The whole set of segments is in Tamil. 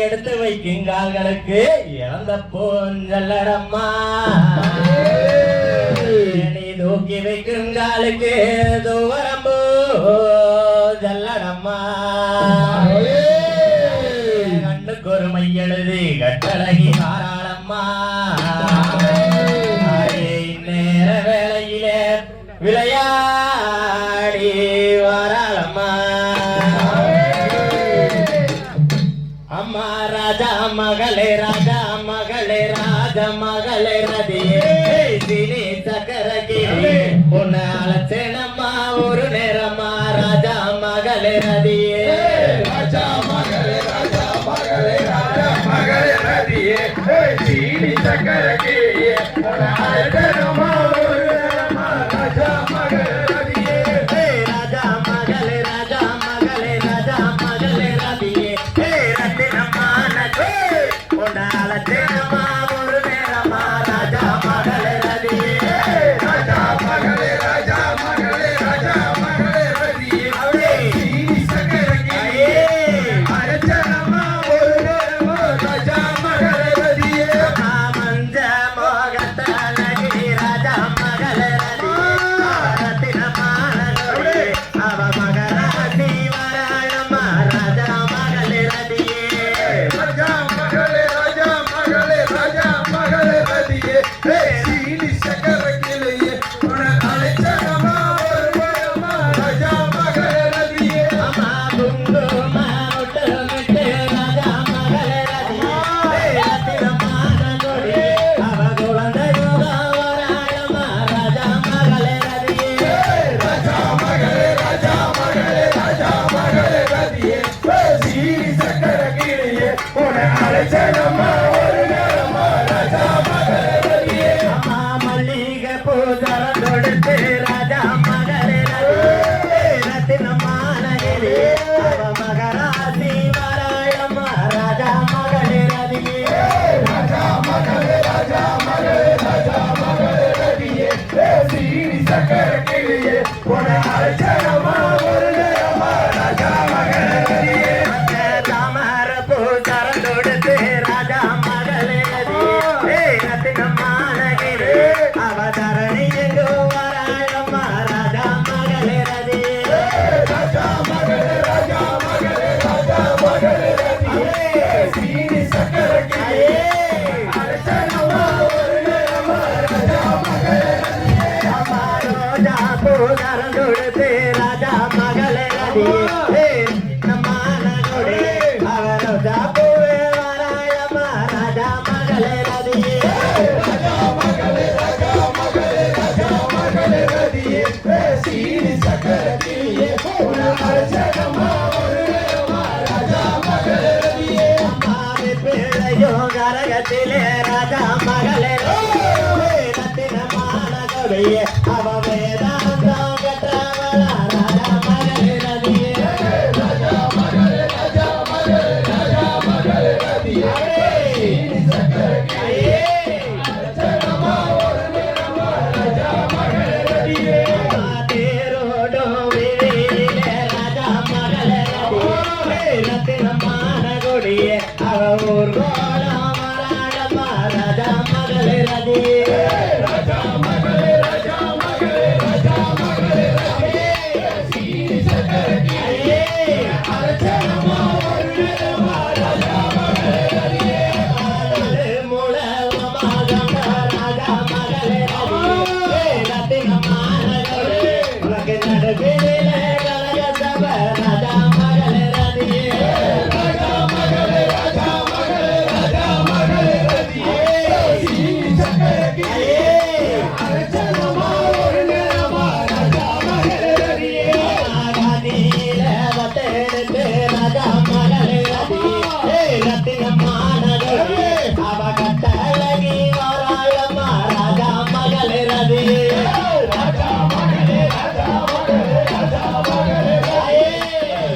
எடுத்து வைக்கும் கால்களுக்கு இறந்த போஞ்சல்லடம்மா நீ தூக்கி வைக்கும் காலுக்கு தூவரம்போ ஜல்லடம்மா கண்ணுக்கு ஒரு மையெழுதி கட்டழகி தாராளம்மா நேர வேளையிலே விளையாடி வாராளம்மா அம்மா ராஜா மகளே ராஜா மகளே ராஜா மகளே நதியே தினி சக்கரகிரி உன்னை அழைச்சேனம்மா ஒரு நேரம்மா ராஜா மகளே நதியே ராஜா மகளே ராஜா மகளே ராஜா மகளே நதியே தினி சக்கரகிரி உன்னை அழைச்சேனம்மா ஒரு நேரம்மா ராஜா மகளே நதியே ராஜா மகளே ராஜா மகளே ராஜா மகளே நதியே ரத்தினம்மா நதி உன்னை அழைச்சேனம்மா ஒரு நேரம்மா ராஜா மகளே நதியே ராஜா மகளே ராஜா மகளே ராஜா மகளே நதியே தினி சக்கரகிரி அழைச்சேனம்மா ஒரு நேரம்மா ராஜா மகளே நதியே மஞ்ச மோகத்தழகி ராஜா மகளே நதியே ரத்தினம்மா நதி அவ மகராசி வராளம்மா ராஜா மகளே நதியே ராஜா மகளே ராஜா மகளே ராஜா மகளே நதியே தினி சக்கரகிரியே உன்னை அழைச்சேனம்மா ஒரு நேரம்மா ராஜா மகளே நதியே அம்மா குங்கும முட்டுமிட்டு ராஜா மகளே நதியே ரத்தினம்மா நதி அவ குழந்தை யுகம் வராளம்மா ராஜா மகளே நதியே ராஜா மகளே ராஜா மகளே ராஜா மகளே நதியே தினி சக்கரகிரியே உன்னை அழைச்சேனம்மா ஒரு நேரம்மா ராஜா மகளே நதியே அம்மா மல்லிகை பூஜரம் தொடுத்து ராஜா மகளே நதியே ரத்தினம்மா நதி அவ மகராசி வராளம்மா ராஜா மகளே நதியே ராஜா மகளே ராஜா மகளே ராஜா மகளே நதியே தினி சக்கரகிரியே உன்னை அழைச்சேனம்மா ஒரு நேரம்மா ராஜா மகளே நதியே தாமர பூஜரம் தொடுத்து ராஜா மகளே நதியே ரத்தினம்மா நதி அவ தரணி எங்கோ வராளம்மா ராஜா மகளே நதியே ராஜா மகளே ராஜா மகளே ராஜா மகளே நதியே தினி சக்கரகிரியே அழைச்சேனம்மா ஒரு நேரம்மா ராஜா மகளே நதியே அம்மா ரோஜா பூஜரம் தொடுத்து ராஜா மகளே நதியே நம்ம நடி அவ ரோஜா பூவே வராளம்மா ராஜா மகளே நதியே ராஜா மகளே ராஜா மகளே ராஜா மகளே நதியே தினி சக்கரகிரியே உன்னை அழைச்சேனம்மா ஒரு நேரம்மா ராஜா மகளே நதியே அம்மாவி பிள்ளையோ கரகத்திலே ராஜா மகளே ரத்தினமான கவியே அவ வேதாந்தம் கற்றவளா ராஜா மகளே நதியே ராஜா மகளே ராஜா மகளே ராஜா மகளே நதியே தினி சக்கரகிரியே அழைச்சேனம்மா ஒரு நேரம்மா ராஜா மகளே நதியே தேரோடோ விழியிலே ராஜா மகளே நதியே ரத்தினமான கொடியே அவ ஊர் கோலம் வராளம்மா ராஜா மகளே நதியே ராஜா மகளே ராஜா மகளே ராஜா மகளே நதியே தினி சக்கரகிரியே அழைச்சேனம்மா ஒரு நேரம்மா ராஜா மகளே நதியே ராஜா மகளே நதியே ரத்தினமான கொடியே உனக்கு நடுவிலே கலக சப ராஜா மகளே நதியே ராஜா மகளே ராஜா மகளே ராஜா மகளே நதியே தினி சக்கரகிரியே அழைச்சேனம்மா ஒரு நேரம்மா ராஜா மகளே நதியே ஆகாதியில வத்தெடுத்து ராஜா மகளே நதியே ரத்தினமான கொடியே அவ கட்டழகி வராளம்மா ராஜா மகளே நதியே ராஜா மகளே ராஜா மகளே ராஜா மகளே நதியே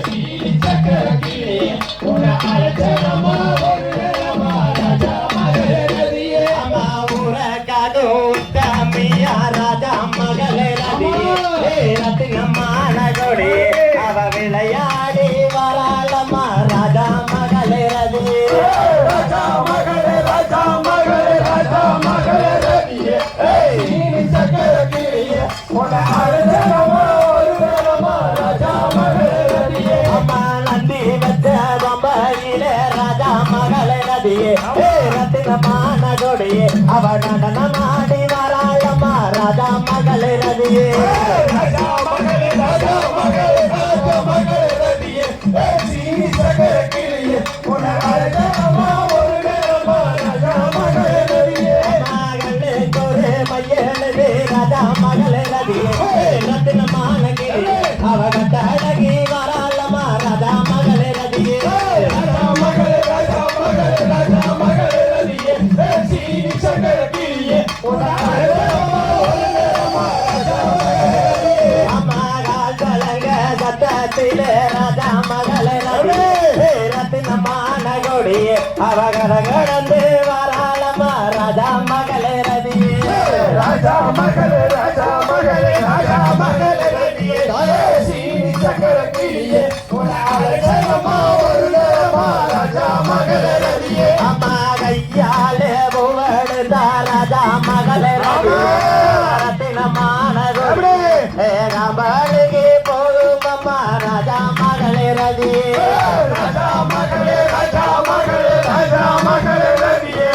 தினி சக்கரகிரியே உன்னை அழைச்சேனம்மா ஒரு நேரம்மா ராஜா மகளே நதியே அம்மா ஊரக்காது தம்பியா ராஜா மகளே நதியே ரத்தினமான கொடியே அவ விளையாடி வராளம்மா ராஜா மகளே நதியே பம்பையிலே ராஜா மகளே நதியே ரத்தினமான கொடியே அவ நடனமாடி வராளம்மா ராஜா மகளே நதியே ராஜா மகளே ராஜா மகளே ராஜா மகளே ரதியே சீனி சக்கர கிளியே உன அழகமா ஒரு நேரமா ராஜா மகளே ரதியே மகளே கொரே மையனே ராஜா மகளே நதியே ரத்தினமான கிளியே அவ கட்டழகி வராளம்மா ராஜா மகளே நதியே ராஜா மகளே ராஜா மகளே ராஜா மகளே ரதியே சீனி சக்கர கிளியே உன அழகமா ஒரு நேரமா ராஜா மகளே ரதியே அம்மாள் கலங்க சத்தத்திலே ராஜா மகளே நதியே ரத்தினமான கொடியே அவ கடந்து வராளம்மா ராஜா மகளே நதியே ராஜா மகளே ராஜா மகளே ராஜா மகளே ரதியே சீனி சக்கர கிளியே உன அழகமா ஒரு நேரமா ராஜா மகளே ரதியே அம்மா கையாலே புவடுதா ராஜா மகளே ரத்தினமான கொடியே போகும் அம்மா ராஜா மகளே ரதியே ராஜா மகளே ராஜா மகளே ராஜா மகளே ரதியே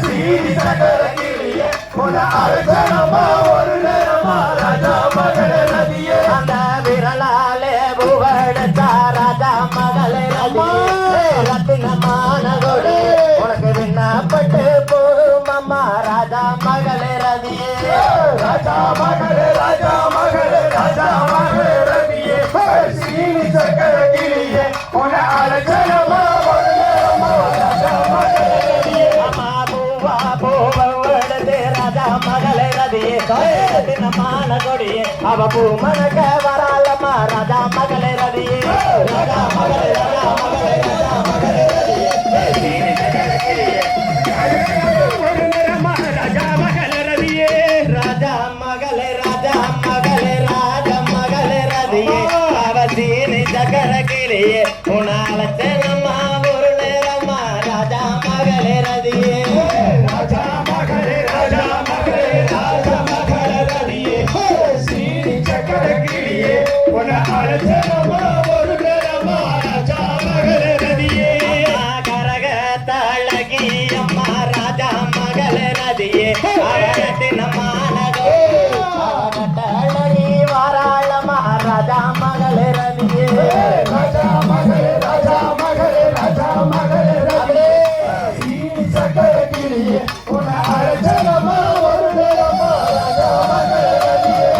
சீனி சக்கர கிளியே உன அழகமா ஒரு நேரமா ராஜா மகளே ரதியே அந்த விரலாலே புவடுதா ராஜா மகளே ரதியே ரத்தினமான கொடியே உனக்கு விண்ணப்பட்டு போகும் அம்மா ராஜா மகளே ரதியே ராஜா மகளே ராஜா மகளே ராஜா மகளே ரதியே சீனி சக்கர கிளியே உன அழகமா ஒரு நேரமா ராஜா மகளே ரதியே அம்மா பூவா பூவடுதே ராஜா மகளே ரதியே ரத்தினமான கொடியே அவ பூ மணக்க வராளம்மா ராஜா மகளே ரதியே ராஜா மகளே ராஜா மகளே ராஜா மகளே ரதியே சீனி சக்கர கிளியே ஒரு நேரமா ராஜா மகளே ரதியே ராஜா மகளே ராஜா மகளே ராஜா மகளே ரதியே அவ சீனி சக்கர கிளியே உன்னால செல்லம்மா ஒரு நேரம்மா ராஜா மகளே ரதியே ராஜா மகளே ராஜா மகளே ராஜா மகளே ரதியே சீனி சக்கர கிளியே உன அழகமா ஒரு நேரமா ராஜா மகளே ரதியே கரக தழகி அம்மா ராஜா மகளே ரதியே ரத்தினமான தழகி வாராளம்மா ராஜா மகளே ரதியே ராஜா மகளே ராஜா மகளே ராஜா மகளே ரதியே சீனி சக்கர கிளியே உன அழகமா ஒரு நேரமா ராஜா மகளே ரதியே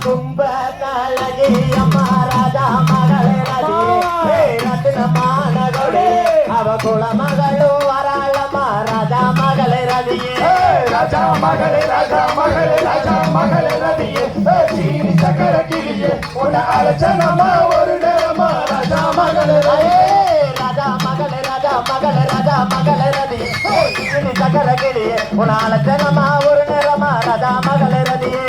கும்ப தழகி அம்மா ராஜா மகளே ரதியே ரத்தினமான கொடி அவ குலமகளு வராளம்மா ராஜா மகளே ரதியே ராஜா மகளே ராஜா மகளே ராஜா மகளே ரதியே சீனி சக்கர கிளியே உன அழகமா ஒரு நேரமா ராஜா மகளே ரதியே ராஜா மகளே ராஜா மகளே ராஜா மகளே ரதியே சக்கர கிளியே உன்னால ஜனமா ஒரு நேரமா ராஜா மகளே ரதியே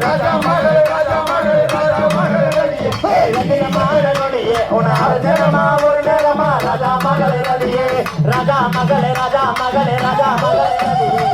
ராஜா மகளே ராஜா மகளே ராஜா மகளே ரதியே ரத்தினமான கொடியே உன்னால ஜனமா ஒரு நேரமா ராஜா மகளே ரதியே ராஜா மகளே ராஜா மகளே ராஜா மகளே ரதியே